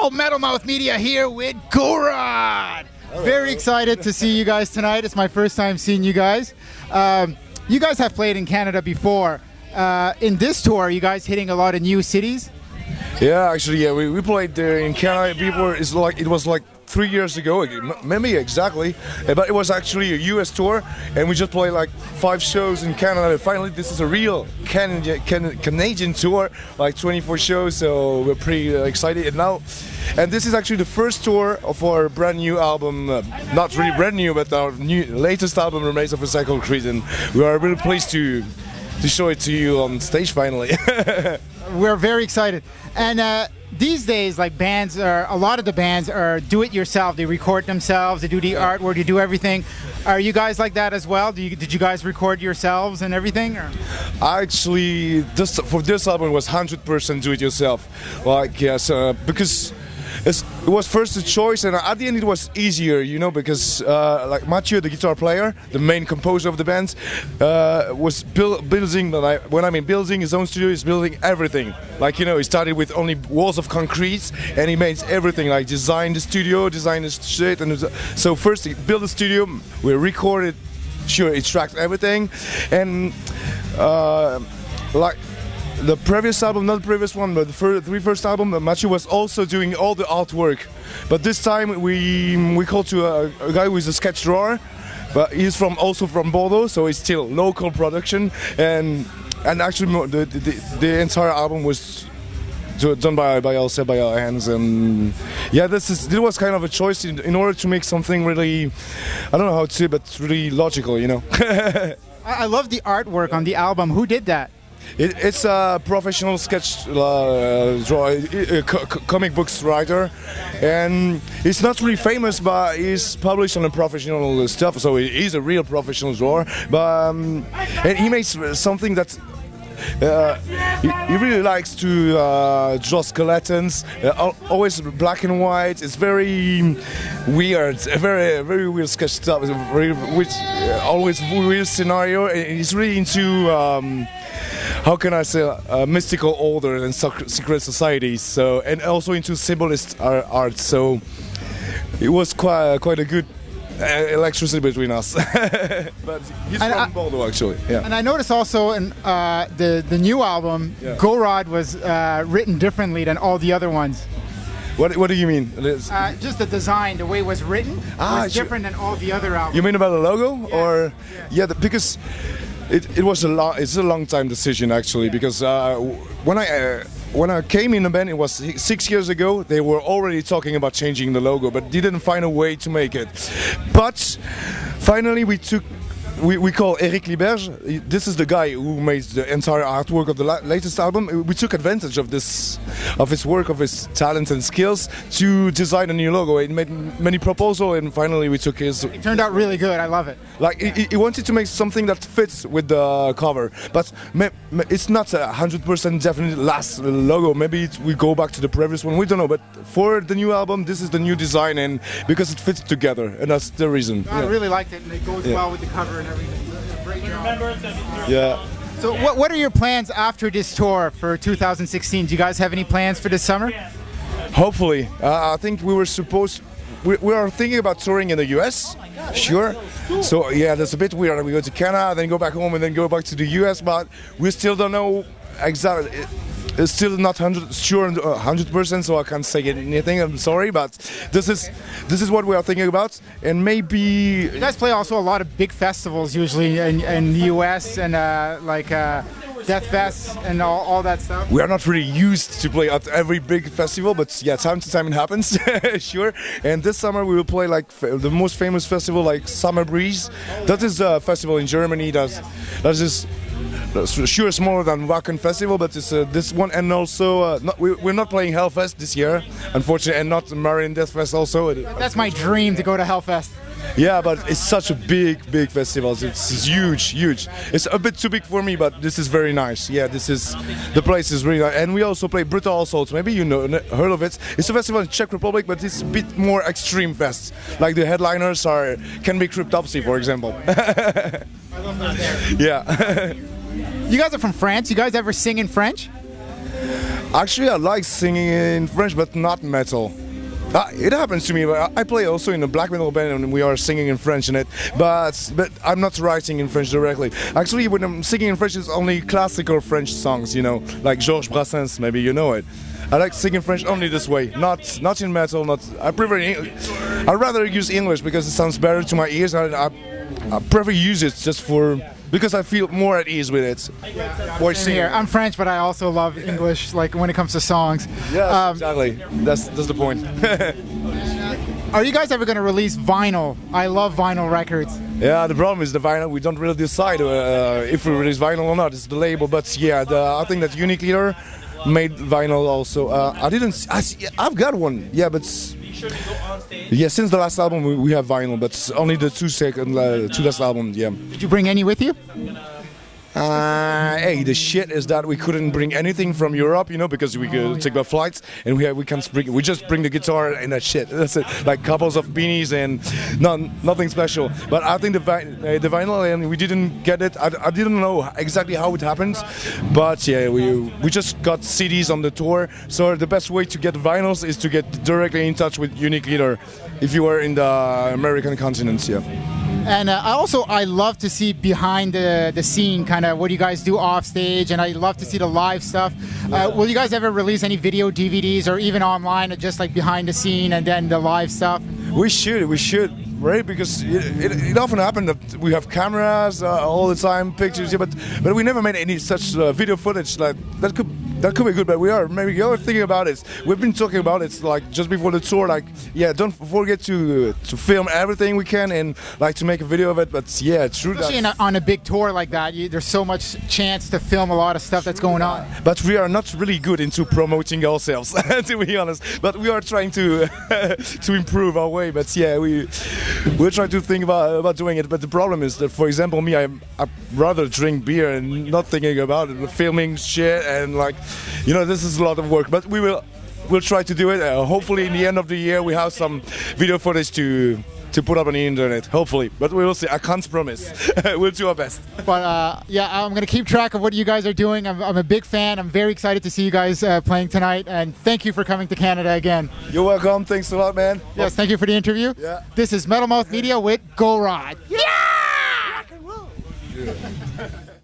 Yo, Metal Mouth Media here with Gorod. Very excited to see you guys tonight. It's my first time seeing you guys. You guys have played in Canada before. In this tour, are you guys hitting a lot of new cities? Yeah, actually, yeah, we played there in Canada before. It was like 3 years ago, maybe exactly, but it was actually a US tour, and we just played like 5 shows in Canada. Finally, this is a real Canadian tour, like 24 shows, so we're pretty excited now. And this is actually the first tour of our brand new album, not really brand new, but our latest album, Remains of a Cycle Creed, and we are really pleased to show it to you on stage finally. We're very excited. And these days, like a lot of the bands are do-it-yourself. They record themselves, they do the artwork, they do everything. Are you guys like that as well? Did you guys record yourselves and everything? Or? Actually, for this album, it was 100% do-it-yourself. Like, yes, because it was first a choice, and at the end it was easier, you know, because like Mathieu, the guitar player, the main composer of the band, was building. When I mean building his own studio, he's building everything. Like, you know, he started with only walls of concrete, and he made everything. Like designed the studio, designed his shit, and so first he built the studio, we recorded, sure, he tracked everything, and like. The previous album, not the previous one, but the first album, Mathieu was also doing all the artwork. But this time we called to a guy who is a sketch drawer, but he's also from Bordeaux, so it's still local production. And actually the entire album was done by ourselves, by our hands. And yeah, this was kind of a choice in order to make something really, I don't know how to say, but really logical, you know. I love the artwork on the album. Who did that? It's a professional sketch comic books writer, and he's not really famous, but he's published on a professional stuff, so he's a real professional drawer. But and he makes something that he really likes to draw skeletons, always black and white. It's very weird, very weird sketch stuff. It's always weird scenario, and he's really into. How can I say, mystical order and secret societies, so, and also into symbolist art, so it was quite a good electricity between us. But he's from Bordeaux, actually. Yeah. And I noticed also in the new album, Gorod was written differently than all the other ones. What do you mean? Just the design, the way it was written, was different than all the other albums. You mean about the logo, yes. or because. It's a long time decision, actually, because when I came in the band, it was 6 years ago. They were already talking about changing the logo, but didn't find a way to make it. But finally, we call Eric Liberge. This is the guy who made the entire artwork of the latest album. We took advantage of his work, of his talent and skills to design a new logo. He made many proposals, and finally we took his. It turned out really good. I love it. Like he wanted to make something that fits with the cover, but it's not 100% definite last logo. Maybe we go back to the previous one. We don't know. But for the new album, this is the new design, and because it fits together, and that's the reason. I really liked it, and it goes well with the cover and everything. So great job. Yeah. So what are your plans after this tour for 2016? Do you guys have any plans for this summer? Hopefully. I think we are thinking about touring in the US. Sure. So yeah, that's a bit weird. We go to Canada, then go back home, and then go back to the US, but we still don't know exactly. It's still not 100%, so I can't say anything. I'm sorry, but this is what we are thinking about, and maybe you guys play also a lot of big festivals usually in the US and like Death Fest and all that stuff. We are not really used to play at every big festival, but yeah, time to time it happens, sure. And this summer we will play like the most famous festival, like Summer Breeze. That is a festival in Germany. That is. Sure, smaller than Wacken Festival, but it's this one, and also we're not playing Hellfest this year, unfortunately, and not Marion Death Fest also. That's my dream, to go to Hellfest. Yeah, but it's such a big festival. It's huge. It's a bit too big for me, but this is very nice. Yeah, the place is really nice. And we also play Brutal Assault. Maybe you heard of it. It's a festival in Czech Republic, but it's a bit more extreme fest. Like the headliners can be Cryptopsy, for example. I love that. Yeah. You guys are from France. You guys ever sing in French? Actually, I like singing in French, but not metal. It happens to me. But I play also in a black metal band, and we are singing in French in it. But I'm not writing in French directly. Actually, when I'm singing in French, it's only classical French songs. You know, like Georges Brassens. Maybe you know it. I like singing French only this way, not in metal. I prefer. I'd rather use English because it sounds better to my ears. I prefer use it just because I feel more at ease with it. Here, I'm French, but I also love English. Like when it comes to songs. Yes, exactly. That's the point. Are you guys ever going to release vinyl? I love vinyl records. Yeah, the problem is the vinyl. We don't really decide if we release vinyl or not. It's the label, but yeah, I think that Unique Leader made vinyl also. I've got one. Yeah, but yeah, since the last album we have vinyl, but it's only the two last albums. Yeah. Did you bring any with you? Hey, the shit is that we couldn't bring anything from Europe, you know, because we could take the flights, and we can't bring. We just bring the guitar and that shit. That's it. Like couples of beanies and nothing special. But I think the vinyl, and we didn't get it. I didn't know exactly how it happened, but yeah, we just got CDs on the tour. So the best way to get vinyls is to get directly in touch with Unique Leader, if you are in the American continent. Yeah. And I love to see behind the scene, kind of what you guys do off stage, and I love to see the live stuff. Will you guys ever release any video DVDs or even online, or just like behind the scene and then the live stuff? We should, right? Because it often happens that we have cameras all the time, pictures, yeah, but we never made any such video footage. Like that could be good, but we are thinking about it. We've been talking about it like just before the tour. Like, yeah, don't forget to film everything we can and like to make a video of it. But yeah, it's true. Especially on a big tour like that, there's so much chance to film a lot of stuff that's going on. But we are not really good into promoting ourselves, to be honest. But we are trying to to improve our way. But yeah, we're trying to think about doing it. But the problem is that, for example, me, I rather drink beer and not thinking about it, filming shit and like. You know, this is a lot of work, but we'll try to do it. Hopefully, in the end of the year, we have some video footage to put up on the internet. Hopefully, but we will see. I can't promise. We'll do our best. But yeah, I'm gonna keep track of what you guys are doing. I'm a big fan. I'm very excited to see you guys playing tonight. And thank you for coming to Canada again. You're welcome. Thanks a lot, man. Yes, thank you for the interview. Yeah. This is Metal Mouth Media with Gorod. Yeah.